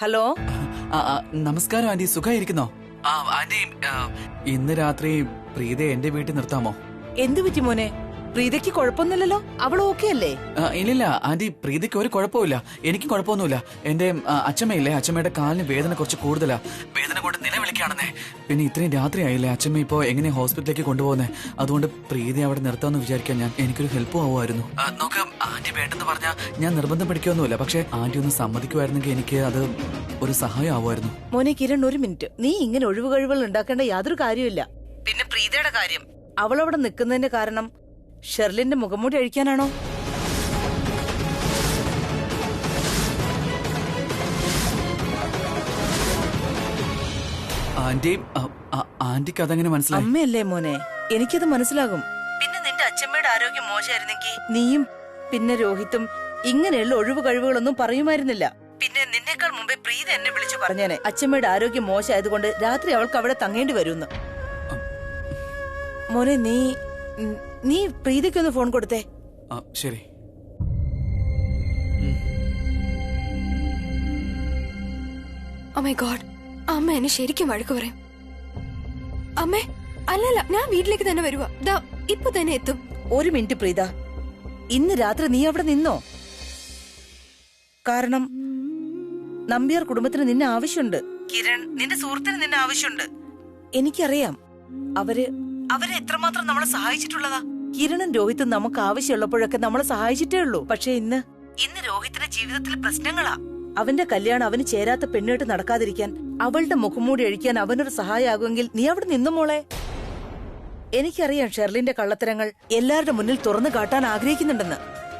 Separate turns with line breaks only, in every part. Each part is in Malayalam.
ഹലോ.
നമസ്കാരം ആന്റി, സുഖമായിരിക്കുന്നോ? ആന്റി, ഇന്ന് രാത്രി പ്രീതയെ എന്റെ വീട്ടിൽ നിർത്താമോ?
എന്തു പറ്റി മോനെ? പ്രീതയ്ക്ക് കുഴപ്പമൊന്നുമില്ലല്ലോ, അവൾ ഓക്കെ അല്ലേ?
ഇല്ലില്ല ആന്റി, പ്രീതയ്ക്ക് ഒരു കുഴപ്പമില്ല. എനിക്കും കുഴപ്പമൊന്നുമില്ല. എന്റെ അച്ഛമ്മയില്ലേ, അച്ഛമ്മയുടെ കാലിന് വേദന കുറച്ച് കൂടുതലാ. വേദന കൊണ്ട് നിലവിളിക്കാണെന്നേ. പിന്നെ ഇത്രയും രാത്രി ആയില്ലേ, അച്ഛമ്മ ഇപ്പോ എങ്ങനെ ഹോസ്പിറ്റലിലേക്ക് കൊണ്ടുപോകുന്നേ? അതുകൊണ്ട് പ്രീതയെ അവിടെ നിർത്താമെന്ന് വിചാരിക്കാൻ എനിക്കൊരു ഹെൽപ്പും ആവുമായിരുന്നു. നോക്ക്, ആന്റി വേണ്ടെന്ന് പറഞ്ഞാൽ ഞാൻ നിർബന്ധം പിടിക്കൊന്നുമില്ല. പക്ഷെ ആന്റി ഒന്ന് സമ്മതിക്കുമായിരുന്നെങ്കിൽ എനിക്ക് അത് ഒരു സഹായം ആവുമായിരുന്നു.
മോനെ കിരൺ, ഒരു മിനിറ്റ്. നീ ഇങ്ങനെ ഒഴിവുകഴിവുകൾ ഉണ്ടാക്കേണ്ട യാതൊരു കാര്യമില്ല. പിന്നെ പ്രീതയുടെ കാര്യം, അവളവിടെ നിൽക്കുന്നതിന്റെ കാരണം ഷെർലിന്റെ മുഖംമൂടി അഴിക്കാനാണോ?
ആന്റിക്ക് അതെങ്ങനെ മനസ്സിലായി?
അമ്മയല്ലേ മോനെ, എനിക്കത് മനസ്സിലാകും. പിന്നെ നിന്റെ അച്ഛമ്മയുടെ ആരോഗ്യം മോശമായിരുന്നെങ്കിൽ നീയും പിന്നെ രോഹിത്തും ഇങ്ങനെയുള്ള ഒഴിവ് കഴിവുകളൊന്നും പറയുമായിരുന്നില്ല. പിന്നെ നിന്നേക്കാൾ മുമ്പേ പ്രീത എന്നെ വിളിച്ചു പറഞ്ഞേനെ അച്ഛമ്മയുടെ ആരോഗ്യം മോശമായതുകൊണ്ട് രാത്രി അവൾക്ക് അവിടെ തങ്ങേണ്ടി വരുമെന്ന്. മോനെ, നീ പ്രീതയ്ക്കൊന്ന് ഫോൺ കൊടുത്തേ.
ശരി.
Oh my God, അമ്മ എന്നെ ശരിക്കും വഴക്ക് പറയും. അമ്മേ, അല്ലല്ല, ഞാൻ വീട്ടിലേക്ക് തന്നെ വരുവാ. ദാ ഇപ്പൊ തന്നെ എത്തും.
ഒരു മിനിറ്റ് പ്രീത, ഇന്ന് രാത്രി നീ അവിടെ നിന്നോ? കാരണം നമ്പ്യാർ കുടുംബത്തിന് നിന്നെ ആവശ്യമുണ്ട്. കിരൺ, നിന്റെ സുഹൃത്തിന് നിന്നെ ആവശ്യമുണ്ട്. എനിക്കറിയാം അവരെ എത്രമാത്രം നമ്മളെ സഹായിച്ചിട്ടുള്ളതാ. കിരണും രോഹിത്തും നമുക്ക് ആവശ്യമുള്ളപ്പോഴൊക്കെ നമ്മളെ സഹായിച്ചിട്ടേ ഉള്ളൂ. പക്ഷെ ഇന്ന് രോഹിത്തിന്റെ ജീവിതത്തിൽ പ്രശ്നങ്ങളാ. അവന്റെ കല്യാണം അവന് ചേരാത്ത പെണ്ണുകെട്ട് നടക്കാതിരിക്കാൻ, അവളുടെ മുഖംമൂടി അഴിക്കാൻ അവനൊരു സഹായമാകുമെങ്കിൽ നീ അവിടെ നിന്നു മോളെ. എനിക്കറിയാം ഷെർലിന്റെ കള്ളത്തരങ്ങൾ എല്ലാവരുടെ മുന്നിൽ തുറന്നു കാട്ടാൻ ആഗ്രഹിക്കുന്നുണ്ടെന്ന്.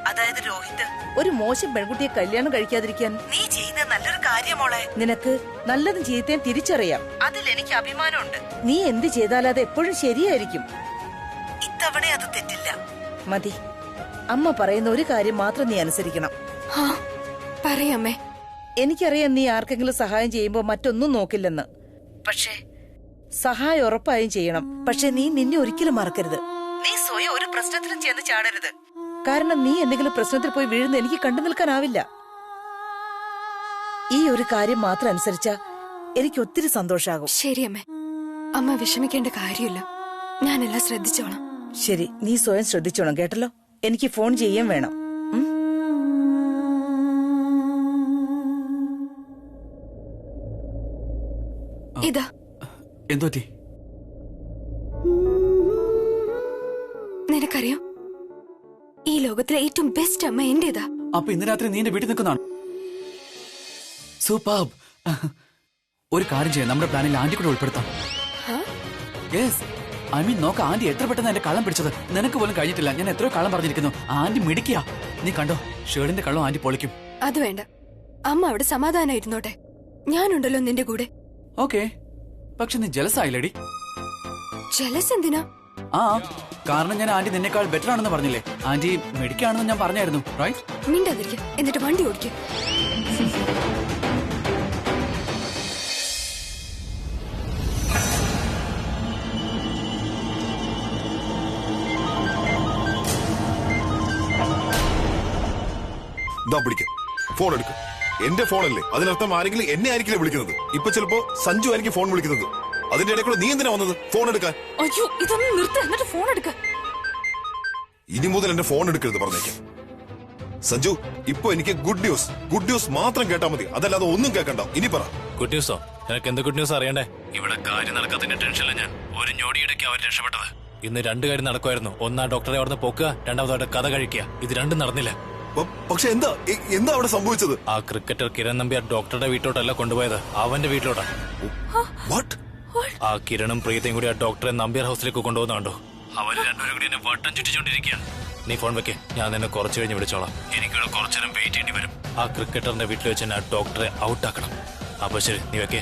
അതായത് രോഹിത് ഒരു മോശം പെൺകുട്ടിയെ കല്യാണം കഴിക്കാതിരിക്കാൻ നീ ചെയ്യുന്ന നല്ലൊരു കാര്യമോളെ. നിനക്ക് നല്ലതും ചീത്തയും തിരിച്ചറിയാം, അതിൽ എനിക്ക് അഭിമാനമുണ്ട്. നീ എന്ത് ചെയ്താലും അത് എപ്പോഴും ശരിയായിരിക്കും. ഇത്തവണ അത് തെറ്റില്ല. മതി, അമ്മ പറയുന്ന ഒരു കാര്യം മാത്രം നീ അനുസരിക്കണം.
പറയാമേ.
എനിക്കറിയാം നീ ആർക്കെങ്കിലും സഹായം ചെയ്യുമ്പോ മറ്റൊന്നും നോക്കില്ലെന്ന്. പക്ഷേ സഹായം ഉറപ്പായും ചെയ്യണം. പക്ഷെ നീ നിന്നെ ഒരിക്കലും മറക്കരുത്. നീ സ്വയം ഒരു പ്രശ്നത്തിലും ചെന്ന് ചാടരുത്. കാരണം നീ എന്തെങ്കിലും പ്രശ്നത്തിൽ പോയി വീഴുന്ന എനിക്ക് കണ്ടു നിൽക്കാനാവില്ല. ഈ ഒരു കാര്യം മാത്രം അനുസരിച്ചാ എനിക്ക് ഒത്തിരി സന്തോഷാകും.
ശരി അമ്മേ, അമ്മ വിഷമിക്കേണ്ട കാര്യമില്ല. ഞാനെല്ലാം ശ്രദ്ധിച്ചോളാം.
ശരി, നീ സ്വയം ശ്രദ്ധിച്ചോണം കേട്ടല്ലോ. എനിക്ക് ഫോൺ ചെയ്യാൻ വേണം.
ഇതാ.
എന്തോറ്റി?
നിനക്കറിയാം, ഈ ലോകത്തിലെ ഏറ്റവും ബെസ്റ്റ് അമ്മ എന്റേതാ.
അപ്പൊ ഇന്ന് രാത്രി നീ എന്റെ വീട്ടിൽ നിൽക്കുന്നതാണ്. സൂപ്പർബ്. ഒരു കാര്യം ചെയ്യാം, നമ്മുടെ പ്ലാനിൽ ആന്റി കൂടെ ഉൾപ്പെടുത്താം. യെസ്, ഐ മീൻ നോക്ക, ആന്റി എത്ര പെട്ടെന്ന് എന്റെ കള്ളം പിടിച്ചത്. നിനക്ക് പോലും കഴിഞ്ഞിട്ടില്ല. ഞാൻ എത്രയോ കള്ളം പറഞ്ഞിരിക്കുന്നു. ആന്റി മിടിക്കുക. നീ കണ്ടോ, ഷേർഡിന്റെ കള്ളം ആന്റി പൊളിക്കും.
അത് വേണ്ട, അമ്മ അവിടെ സമാധാനായിരുന്നോട്ടെ. ഞാനുണ്ടല്ലോ നിന്റെ കൂടെ.
ഓക്കെ, പക്ഷെ നീ ജലസ് ആയില്ലേടി?
ജലസ് എന്തിനാ?
കാരണം ഞാൻ ആന്റി നിന്നെക്കാൾ ബെറ്റർ ആണെന്ന് പറഞ്ഞില്ലേ? ആന്റി മെഡിക്കാണെന്ന് ഞാൻ പറഞ്ഞായിരുന്നു, റൈറ്റ്?
മിണ്ടാതിരിക്കുക, എന്നിട്ട് വണ്ടി ഓടിക്കുക.
ഫോൺ എടുക്കും. എന്റെ ഫോണല്ലേ, അതിനർത്ഥം ആരെങ്കിലും എന്നെ ആയിരിക്കില്ല വിളിക്കുന്നത്. ഇപ്പൊ ചിലപ്പോ സഞ്ജു ആയിരിക്കും ഫോൺ വിളിക്കുന്നത്. അതിന്റെ ഇടയ്ക്കൂടെ നീ എന്തിനാ വന്നത് ഫോൺ എടുക്കാൻ?
അയ്യോ, ഇതൊന്നും നിർത്ത്, എന്നിട്ട് ഫോൺ എടുക്ക.
ഇനി മുതൽ എന്റെ ഫോൺ എടുക്കരുത് പറഞ്ഞേക്കാം. സഞ്ജു, ഇപ്പൊ എനിക്ക് ഗുഡ് ന്യൂസ് മാത്രം കേട്ടാ മതി, അതല്ലാതെ ഒന്നും കേൾക്കണ്ട. ഇനി പറ.
ഗുഡ് ന്യൂസോ? നിനക്ക് എന്ത് ഗുഡ് ന്യൂസ് അറിയണ്ടേ? ഇവിടെ കാര്യം നടക്കാത്തതിന്റെ ടെൻഷനില്ല ഞാൻ. ഒരു ഞൊടിയിടയ്ക്ക് അവർ രക്ഷപ്പെട്ടത്. ഇന്ന് രണ്ട് കാര്യം നടക്കുമായിരുന്നു. ഒന്നാ ഡോക്ടറെ അവിടുന്ന് പോക്കുക, രണ്ടാമതായിട്ട് കഥ കഴിക്കുക. ഇത് രണ്ടും നടന്നില്ല.
പക്ഷെ എന്താ അവിടെ സംഭവിച്ചത്?
ആ ക്രിക്കറ്റർ കിരൺ നമ്പ്യാർ ഡോക്ടറുടെ വീട്ടിലോട്ടല്ല കൊണ്ടുപോയത്, അവന്റെ വീട്ടിലോട്ടാ. ആ കിരണും പ്രീതയും കൂടി ആ ഡോക്ടറെ നമ്പ്യാർ ഹൗസിലേക്ക് കൊണ്ടുപോകുന്നുണ്ടോ? അവര് രണ്ടുപേരും കൂടി എന്നെ വട്ടം ചുറ്റിച്ചോണ്ടിരിക്കുകയാണ്. നീ ഫോൺ വെക്കേ, ഞാൻ നിന്നെ കുറച്ച് കഴിഞ്ഞ് വിളിച്ചോളാം. എനിക്കിവിടെ കുറച്ചു നേരം വെയിറ്റ് ചെയ്യേണ്ടി വരും. ആ ക്രിക്കറ്ററിന്റെ വീട്ടിൽ വെച്ച് തന്നെ ആ ഡോക്ടറെ ഔട്ടാക്കണം. അപ്പൊ ശരി, നീ വെക്കേ.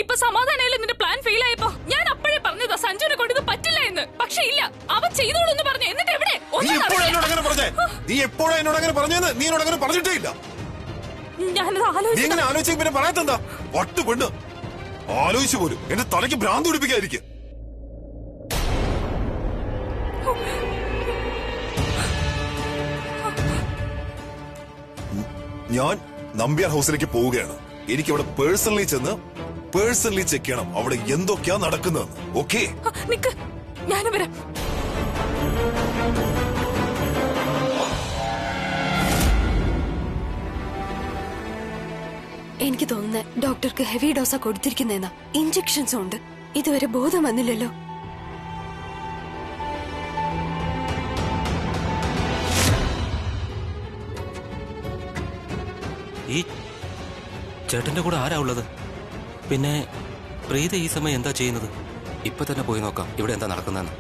ഇപ്പൊ സമാധാനമായില്ല. നിന്റെ പ്ലാൻ ഫെയിൽ ആയപ്പോ ഞാൻ അപ്പോഴേ പറഞ്ഞതാ സഞ്ജുവിനെ കൊണ്ട് ഇത് പറ്റില്ല എന്ന്. പക്ഷെ ഇല്ല, അവൻ ചെയ്തോളൂന്ന് പറഞ്ഞു. എന്നിട്ട് എവിടെ?
നീ എപ്പോഴാ എന്നോട് അങ്ങനെ പറഞ്ഞത്? നീ എന്നോട് അങ്ങനെ പറഞ്ഞിട്ടേ ഇല്ല.
ഞാനത്
ആലോചിച്ചു. പിന്നെ പറയാത്തെന്താ? ഒട്ടു പെണ്ണ് ആലോചിച്ചു പോലും എന്റെ തലയ്ക്ക് ഭ്രാന്ത് പിടിപ്പിക്കാതിരിക്കും. നമ്പ്യാർ ഹൗസിലേക്ക് പോവുകയാണ്. എനിക്ക് അവിടെ പേഴ്സണലി ചെന്ന് പേഴ്സണലി ചെക്ക് ചെയ്യണം അവിടെ എന്തൊക്കെയാ നടക്കുന്നതെന്ന്. ഓക്കെ?
നിക്ക്, ഞാനും വരാം.
എനിക്ക് തോന്നുന്നത് ഡോക്ടർക്ക് ഹെവി ഡോസാ കൊടുത്തിരിക്കുന്നതെന്നാ. ഇഞ്ചക്ഷൻസും ഉണ്ട്. ഇതുവരെ ബോധം വന്നില്ലല്ലോ.
ഈ ചേട്ടന്റെ കൂടെ ആരാ ഉള്ളത്? പിന്നെ പ്രീത ഈ സമയം എന്താ ചെയ്യുന്നത്? ഇപ്പൊ തന്നെ പോയി നോക്കാം ഇവിടെ എന്താ നടക്കുന്നതെന്ന്.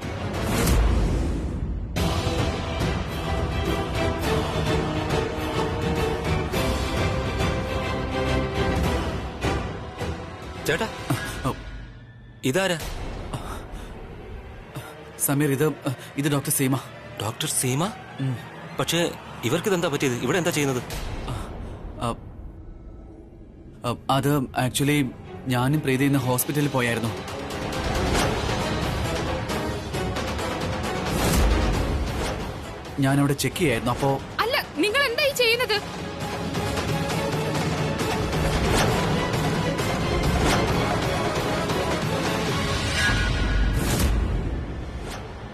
ചേട്ടാ, ഇതാരാ?
സമീർ, ഇത് ഡോക്ടർ സീമ.
ഡോക്ടർ സീമ? പക്ഷേ ഇവർക്കിതെന്താ പറ്റിയത്? ഇവിടെ എന്താ ചെയ്യുന്നത്?
അത് ആക്ച്വലി ഞാനും പ്രീതി ഇന്ന് ഹോസ്പിറ്റലിൽ പോയായിരുന്നു. ഞാനവിടെ ചെക്ക് ചെയ്യായിരുന്നു. അപ്പോ
അല്ല, നിങ്ങൾ എന്താ ഈ ചെയ്യുന്നത്?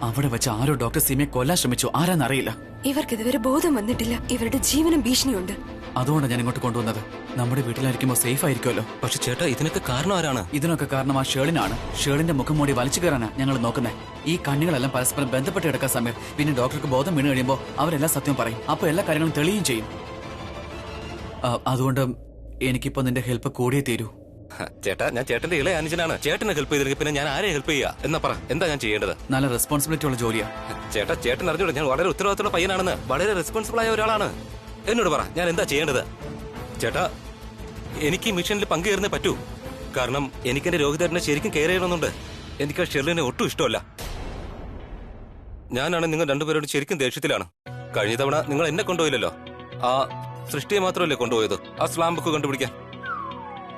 അവിടെ വെച്ച് ആരോ ഡോക്ടർ സീമയെ കൊല്ലാൻ ശ്രമിച്ചു. ആരാന്നറിയില്ല.
ഇവർക്ക് ഇതുവരെ ബോധം വന്നിട്ടില്ല. ഇവരുടെ ജീവനും ഭീഷണിയുണ്ട്.
അതുകൊണ്ടാണ് ഞാൻ ഇങ്ങോട്ട് കൊണ്ടുവന്നത്. നമ്മുടെ വീട്ടിലായിരിക്കുമ്പോൾ സേഫ് ആയിരിക്കുമല്ലോ.
പക്ഷെ ചേട്ടാ, ഇതിനൊക്കെ കാരണം ആരാണ്?
ഇതിനൊക്കെ കാരണം ആ ഷേളിനാണ്. ഷേളിന്റെ മുഖം മൂടി വലിച്ചു കയറാനാണ് ഞങ്ങൾ നോക്കുന്നത്. ഈ കണ്ണുകളെല്ലാം പരസ്പരം ബന്ധപ്പെട്ട് കിടക്കാൻ സമയം. പിന്നെ ഡോക്ടർക്ക് ബോധം വീണ് കഴിയുമ്പോൾ അവരെല്ലാം സത്യം പറയും. അപ്പൊ എല്ലാ കാര്യങ്ങളും തെളിയുകയും ചെയ്യും. അതുകൊണ്ട് എനിക്കിപ്പോ നിന്റെ ഹെൽപ്പ് കൂടിയേ തീരൂ.
ചേട്ടാ, ഞാൻ ചേട്ടന്റെ ഇളയ അനുജനാണ്. ചേട്ടനെ ഹെൽപ്പ് ചെയ്തില്ലെങ്കിൽ പിന്നെ ഞാൻ ആരെ ഹെൽപ്പ് ചെയ്യാ? എന്നാ പറ, എന്താ ഞാൻ ചെയ്യേണ്ടത്?
നല്ല റെസ്പോൺസിബിലിറ്റി ഉള്ള ജോലിയാ.
ചേട്ടാ, ചേട്ടൻ അറിഞ്ഞൂടെ ഞാൻ വളരെ ഉത്തരവാദിത്തമുള്ള പയ്യനാണെന്ന്? വളരെ റെസ്പോൺസിബിൾ ആയ ഒരാളാണ്. എന്നോട് പറ, ഞാൻ എന്താ ചെയ്യേണ്ടത്? ചേട്ടാ, എനിക്ക് ഈ മിഷനിൽ പങ്കുചേർന്നേ പറ്റൂ. കാരണം എനിക്ക് എന്റെ രോഗിതരനെ ശരിക്കും കെയർ ചെയ്യണമെന്നുണ്ട്. എനിക്ക് ആ ഷെർലിനെ ഒട്ടും ഇഷ്ടമല്ല. ഞാനാണ് നിങ്ങൾ രണ്ടുപേരോട് ശരിക്കും ദേഷ്യത്തിലാണ്. കഴിഞ്ഞ തവണ നിങ്ങൾ എന്നെ കൊണ്ടുപോയില്ലല്ലോ. ആ സൃഷ്ടിയെ മാത്രമല്ലേ കൊണ്ടുപോയത്, ആ സ്ലാം ബുക്ക് കണ്ടുപിടിക്കാൻ.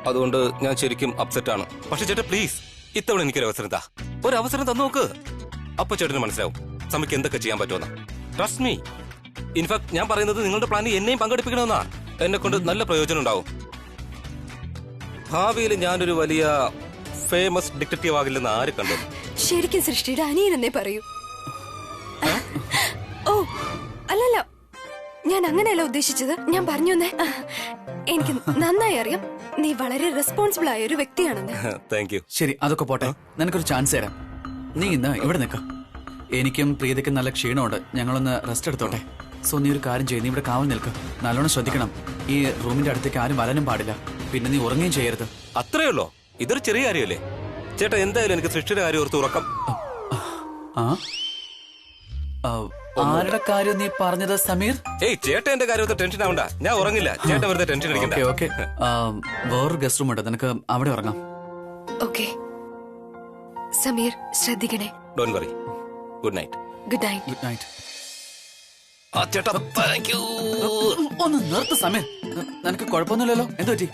അതുകൊണ്ട് ഞാൻ ശരിക്കും അപ്സെറ്റ് ആണ്. പക്ഷെ ചേട്ടാ, പ്ലീസ് ഇത്തവണ എനിക്കൊരു അവസരം താ. ഒരു അവസരം തന്നു നോക്ക്. അപ്പൊ ചേട്ടന് മനസ്സിലാവും സമയത്ത് എന്തൊക്കെ ചെയ്യാൻ പറ്റുമെന്ന്. Trust me. ഇൻഫാക്ട് ഞാൻ പറയുന്നത് നിങ്ങളുടെ പ്ലാനിൽ എന്നെയും പങ്കെടുപ്പിക്കണമെന്നാ. എന്നെ കൊണ്ട് നല്ല പ്രയോജനം ഉണ്ടാവും. ഭാവിയിൽ ഞാനൊരു വലിയ ഫേമസ് ഡിറ്റക്റ്റീവ് ആകില്ലെന്ന് ആര് കണ്ടു?
ശരിക്കും സൃഷ്ടിയുടെ അനിയനെന്നേ പറയൂ. ഓ അല്ലല്ല, ഞാൻ അങ്ങനെയല്ല ഉദ്ദേശിച്ചത്. ഞാൻ പറഞ്ഞു എന്നേ. എനിക്ക് നന്നായി അറിയാം നീ വളരെ റെസ്പോൺസിബിൾ ആയ ഒരു വ്യക്തിയാണെന്ന്.
Thank you.
ശരി, അതൊക്കെ പോട്ടെ. നിനക്കൊരു ചാൻസ് തരാം. നീ ഇന്ന് ഇവിടെ നിൽക്കാം. എനിക്കും പ്രീതിക്കും നല്ല ക്ഷീണമുണ്ട്. ഞങ്ങളൊന്ന് റെസ്റ്റ് എടുത്തോട്ടെ. സോ നീ ഒരു കാര്യം ചെയ്യും, നീ ഇവിടെ കാവൽ നിൽക്കുക. നല്ലോണം ശ്രദ്ധിക്കണം. ഈ റൂമിന്റെ അടുത്തേക്ക് ആരും വരാനും പാടില്ല. പിന്നെ നീ ഉറങ്ങുകയും ചെയ്യരുത്.
അത്രയേ ഉള്ളോ? ഇതൊരു ചെറിയ കാര്യമല്ലേ ചേട്ടാ? എന്തായാലും എനിക്ക് സൃഷ്ടിയുടെ കാര്യം ഓർത്ത് ഉറക്കം.
ആരുടെ കാര്യം നീ പറഞ്ഞത് സമീർ?
ഏയ് ചേട്ടൻ എന്റെ കാര്യത്തിൽ ടെൻഷൻ ആവണ്ട. ഞാൻ ഉറങ്ങില്ല. ചേട്ടൻ വെറുതെ ടെൻഷൻ അടിക്കണ്ട.
ഓക്കെ. വേറൊരു ഗസ്റ്റ് റൂം ഉണ്ട്, നിനക്ക് അവിടെ ഉറങ്ങാം.
ഓക്കെ സമീർ, ശ്രദ്ധിക്കണേ.
Don't worry. Good night.
Good night.
Good night.
ചേട്ടാ, താങ്ക് യു.
ഒന്ന് നിർത്ത് സമീർ. നിനക്ക് കുഴപ്പമൊന്നുമില്ലല്ലോ? എന്ത് പറ്റി?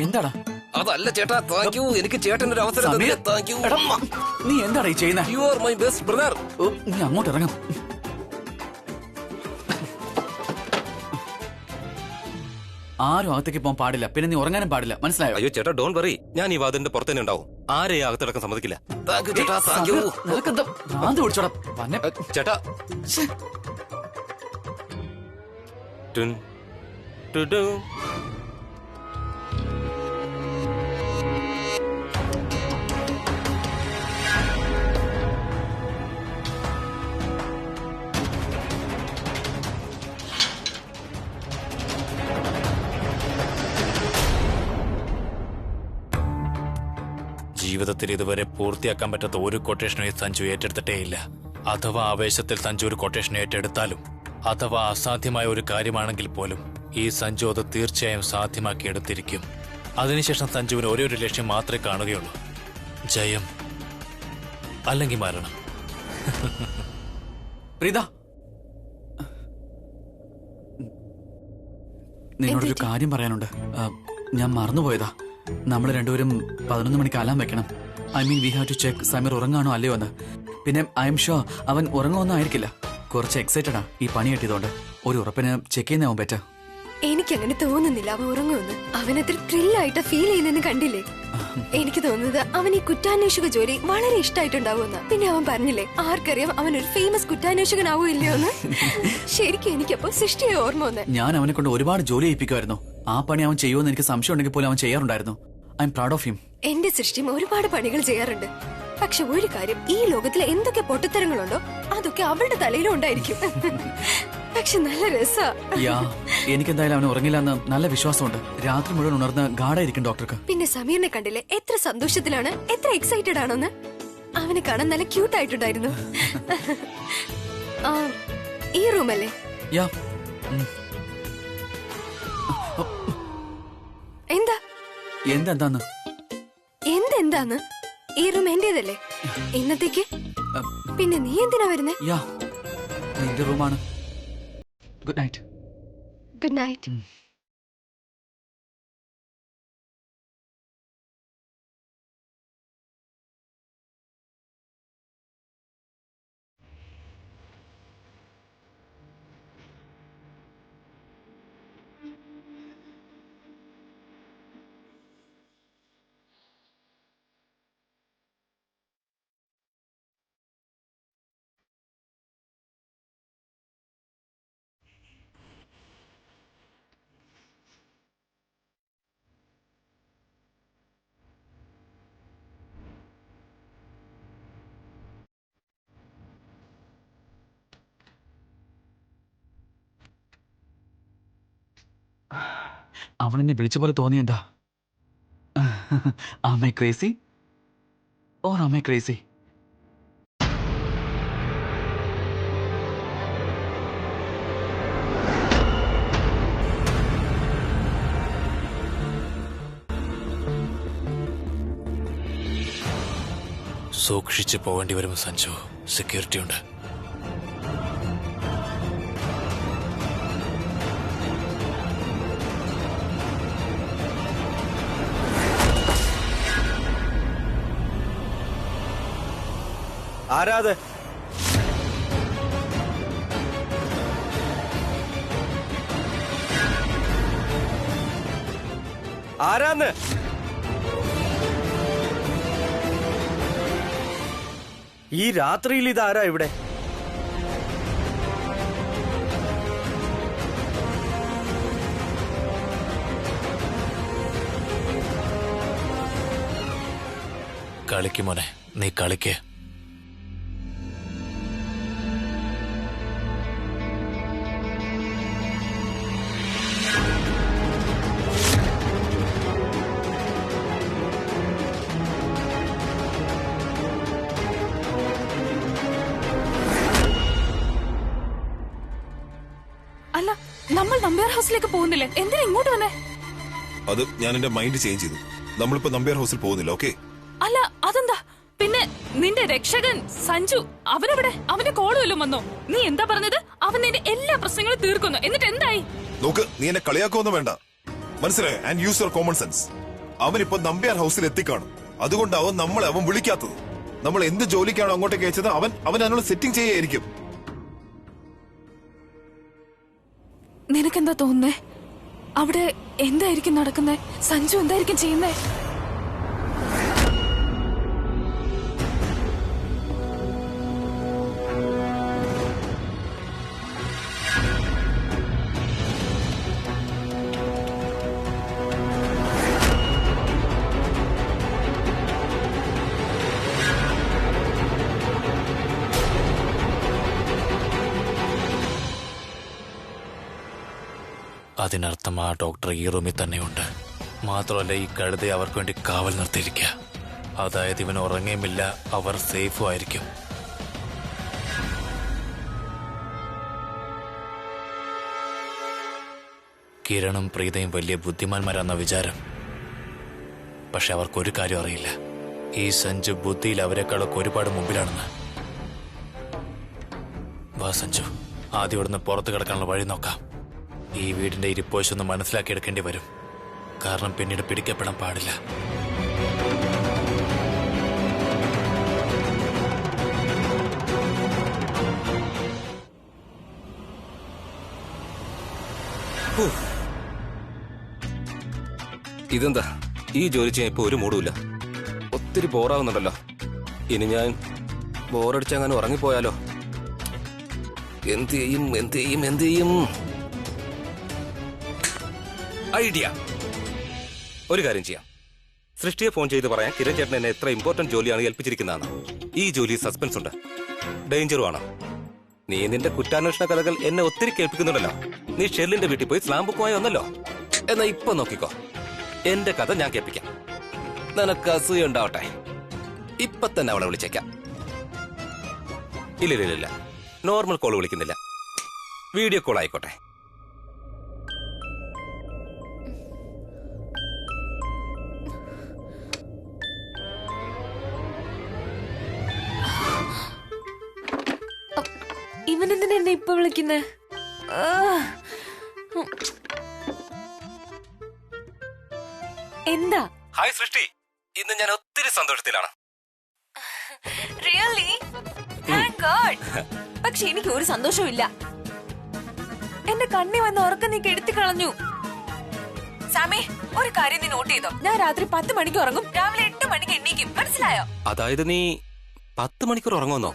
എന്താടാ?
അതല്ല ചേട്ടാ, താങ്ക് യു. എനിക്ക് ചേട്ടന്റെ ഒരു അവസരം തന്നില്ല. Thank you.
നീ എന്താടാ ഈ ചെയ്യുന്നത്?
You are my best brother.
നീ അങ്ങോട്ട് ഇറങ്ങാം. ആരും അകത്തേക്ക് പോകാൻ പാടില്ല. പിന്നെ നീ ഉറങ്ങാനും പാടില്ല. മനസ്സിലായോ?
അയ്യോ ചേട്ടാ, ഡോണ്ട് വറി. ഞാൻ ഈ വാതിലിന്റെ പുറത്തന്നെ ഉണ്ടാവും. ആരെയും അകത്തടക്കം സമ്മതിക്കില്ല. താങ്ക് യു ചേട്ടാ. Thank you.
നിനക്കെന്താ ഭ്രാന്ത് പിടിച്ചോടാ?
ചേട്ടാ. ടുൻ ടുഡു.
ജീവിതത്തിൽ ഇതുവരെ പൂർത്തിയാക്കാൻ പറ്റാത്ത ഒരു കൊട്ടേഷനും സഞ്ജു ഏറ്റെടുത്തിട്ടേ ഇല്ല. അഥവാ ആവേശത്തിൽ സഞ്ജു ഒരു കൊട്ടേഷൻ ഏറ്റെടുത്താലും, അഥവാ അസാധ്യമായ ഒരു കാര്യമാണെങ്കിൽ പോലും ഈ സഞ്ജു അത് തീർച്ചയായും സാധ്യമാക്കിയെടുത്തിരിക്കും. അതിനുശേഷം സഞ്ജുവിന് ഒരേ ഒരു ലക്ഷ്യം മാത്രമേ കാണുകയുള്ളൂ: ജയം അല്ലെങ്കിൽ മരണം.
പ്രീത, നിന്നോടൊരു കാര്യം പറയാനുണ്ട്. ഞാൻ മറന്നുപോയതാ. നമ്മൾ രണ്ടുപേരും 11 മണിക്ക് അലാം വെക്കണം. I mean we have to check Sameer ഉറങ്ങാണോ അല്ലയോ എന്ന്. പിന്നെ ഐ എം ഷുവർ അവൻ ഉറങ്ങുമെന്നും ആയിരിക്കില്ല. കുറച്ച് എക്സൈറ്റഡാ ഈ പണി കിട്ടിയതുകൊണ്ട്. ഒരു ഉറപ്പിന് ചെക്ക് ചെയ്യുന്നതാവും ബെറ്റർ.
എനിക്കങ്ങനെ തോന്നുന്നില്ല അവൻ ഉറങ്ങുമെന്ന്. അവനത്ര ത്രില്ലായിട്ട് ഫീൽ ചെയ്യുന്നെന്ന് കണ്ടില്ലേ? എനിക്ക് തോന്നുന്നത് അവൻ ഈ കുറ്റാന്വേഷക ജോലി വളരെ ഇഷ്ടമായിട്ടുണ്ടാവുമെന്ന്. പിന്നെ അവൻ പറഞ്ഞില്ലേ, ആർക്കറിയാം അവൻ ഒരു ഫേമസ് കുറ്റാന്വേഷകനാവോ ഇല്ലയോ എന്ന്. ശരിക്കും എനിക്കപ്പോ സൃഷ്ടിയെ ഓർമ്മ വന്നേ.
ഞാൻ അവനെ കൊണ്ട് ഒരുപാട് ജോലി ചെയ്യിപ്പിക്കുമായിരുന്നു. ആ പണി അവൻ ചെയ്യുമെന്ന് എനിക്ക് സംശയം ഉണ്ടെങ്കിൽ പോലും അവൻ ചെയ്യാറുണ്ടായിരുന്നു. I am proud of him.
എന്റെ സൃഷ്ടിയും ഒരുപാട് പണികൾ ചെയ്യാറുണ്ട്. പക്ഷെ ഒരു കാര്യം, ഈ ലോകത്തിലെ എന്തൊക്കെ പൊട്ടത്തരങ്ങളുണ്ടോ അതൊക്കെ അവളുടെ തലയിലും ഉണ്ടായിരിക്കും. പക്ഷെ നല്ല രസാ.
എനിക്കെന്തായാലും അവന് ഉറങ്ങില്ല എന്ന് നല്ല വിശ്വാസമുണ്ട്. രാത്രി മുഴുവൻ ഉണർന്ന് ഗാഢായിരിക്കും ഡോക്ടർക്ക്.
പിന്നെ സമീറിനെ കണ്ടില്ലേ, എത്ര സന്തോഷത്തിലാണ്, എത്ര എക്സൈറ്റഡ് ആണോന്ന്. അവനെ കാണാൻ നല്ല ക്യൂട്ട് ആയിട്ടുണ്ടായിരുന്നു. ഈ റൂമല്ലേ? എന്താ
എന്താന്ന്
എന്തെന്താന്ന്? ഈ റൂം എന്റേതല്ലേ ഇന്നത്തേക്ക്? പിന്നെ നീ എന്തിനാ വരുന്നേ?
നിന്റെ റൂമാണ്. Good night.
Good night.
അവനെന്നെ വിളിച്ച പോലെ തോന്നിയെന്താ? Am I crazy? Or am I crazy?
സൂക്ഷിച്ചു പോകേണ്ടി വരും സഞ്ജു. സെക്യൂരിറ്റി ഉണ്ട്.
ആരാത്? ആരാന്ന്? ഈ രാത്രിയിൽ ഇതാരാ ഇവിടെ?
കളിക്ക് മോനെ, നീ കളിക്ക്.
അല്ല, നമ്മൾ നമ്പ്യാർ ഹൗസിലേക്ക് പോകുന്നില്ലേ? എന്തിനാ ഇങ്ങോട്ട് വന്നേ?
അത് ഞാൻ എന്റെ മൈൻഡ് ചേഞ്ച് ചെയ്തു. നമ്മളിപ്പോ നമ്പ്യാർ ഹൗസിൽ പോകുന്നില്ല. ഓക്കെ?
അല്ല, അതെന്താ? പിന്നെ നിന്റെ രക്ഷകൻ സഞ്ജു അവനെവിടെ? അവന്റെ കോൾ വല്ലതും വന്നോ? നീ എന്താ പറഞ്ഞത്? അവൻ നിന്റെ എല്ലാ പ്രശ്നങ്ങളും തീർക്കുന്നു. എന്നിട്ട് എന്തായി?
നോക്ക്, നീ എന്നെ കളിയാക്കൊന്നും വേണ്ട, മനസ്സിലായോ? And use your common sense. അവനിപ്പോ നമ്പ്യാർ ഹൗസിൽ എത്തിക്കാണും. അതുകൊണ്ടാവും നമ്മളെ അവൻ വിളിക്കാത്തത്. നമ്മൾ എന്ത് ജോലിക്കാണോ അങ്ങോട്ടേക്ക് അയച്ചത് അവൻ അതിനുള്ള സെറ്റിംഗ് ചെയ്യായിരിക്കും.
നിനക്കെന്താ തോന്നുന്നേ? അവിടെ എന്തായിരിക്കും നടക്കുന്നേ? സഞ്ജു എന്തായിരിക്കും ചെയ്യുന്നേ?
അതിനർത്ഥം ആ ഡോക്ടർ ഈ റൂമിൽ തന്നെയുണ്ട്. മാത്രമല്ല, ഈ കഴുതെ അവർക്ക് വേണ്ടി കാവൽ നിർത്തിയിരിക്കുക. അതായത് ഇവൻ ഉറങ്ങിയുമില്ല, അവർ സേഫും ആയിരിക്കും. കിരണും പ്രീതയും വലിയ ബുദ്ധിമാന്മാരാന്ന വിചാരം. പക്ഷെ അവർക്കൊരു കാര്യം അറിയില്ല, ഈ സഞ്ജു ബുദ്ധിയിൽ അവരെക്കാളൊക്കെ ഒരുപാട് മുമ്പിലാണെന്ന്. വാ സഞ്ജു, ആദ്യം ഇവിടുന്ന് പുറത്തു കിടക്കാനുള്ള വഴി നോക്കാം. ഈ വീടിന്റെ ഇരിപ്പോശൊന്ന് മനസ്സിലാക്കിയെടുക്കേണ്ടി വരും. കാരണം പിന്നീട് പിടിക്കപ്പെടാൻ പാടില്ല.
ഇതെന്താ ഈ ജോലി ചെയ്യാൻ ഇപ്പൊ ഒരു മൂടുമില്ല. ഒത്തിരി ബോറാവുന്നുണ്ടല്ലോ. ഇനി ഞാൻ ബോറടിച്ചങ്ങനെ ഉറങ്ങിപ്പോയാലോ? എന്ത് ചെയ്യും? ഐഡിയ. ഒരു കാര്യം ചെയ്യാം. സൃഷ്ടിയെ ഫോൺ ചെയ്ത് പറയാൻ കിരൺ ചേട്ടൻ എന്നെ എത്ര ഇമ്പോർട്ടന്റ് ജോലിയാണ് ഏൽപ്പിച്ചിരിക്കുന്നതാണ്. ഈ ജോലി സസ്പെൻസ് ഉണ്ട്, ഡേഞ്ചറുമാണ്. നീ നിന്റെ കുറ്റാന്വേഷണ കഥകൾ എന്നെ ഒത്തിരി കേൾപ്പിക്കുന്നുണ്ടല്ലോ. നീ ഷെല്ലിന്റെ വീട്ടിൽ പോയി സ്ലാം ബുക്കുമായി വന്നല്ലോ. എന്നാ ഇപ്പൊ നോക്കിക്കോ, എന്റെ കഥ ഞാൻ കേൾപ്പിക്കാം. നിനക്ക് അസൂയ ഉണ്ടാവട്ടെ. ഇപ്പൊ തന്നെ അവളെ വിളിച്ചേക്കാം. ഇല്ല, നോർമൽ കോൾ വിളിക്കുന്നില്ല, വീഡിയോ കോൾ ആയിക്കോട്ടെ.
ഇവനെന്തിനാ എന്നെ ഇപ്പൊ വിളിക്കുന്നേ? എന്താ?
ഹായ് സൃഷ്ടി, ഇന്ന് ഞാൻ ഒത്തിരി സന്തോഷത്തിലാണ്.
റിയലി? Thank God. പക്ഷെ എനിക്ക് ഒരു സന്തോഷവും ഇല്ല. എന്റെ കണ്ണി വന്ന് ഉറക്കം നീ കെടുത്തി കളഞ്ഞു. സാമി, ഒരു കാര്യം നീ നോട്ട് ചെയ്തോ? ഞാൻ രാത്രി 10 മണിക്ക് ഉറങ്ങും, രാവിലെ 8 മണിക്ക് എണ്ണീക്കും. മനസ്സിലായോ?
അതായത് നീ 10 മണിക്കൂർ ഉറങ്ങുമെന്നോ?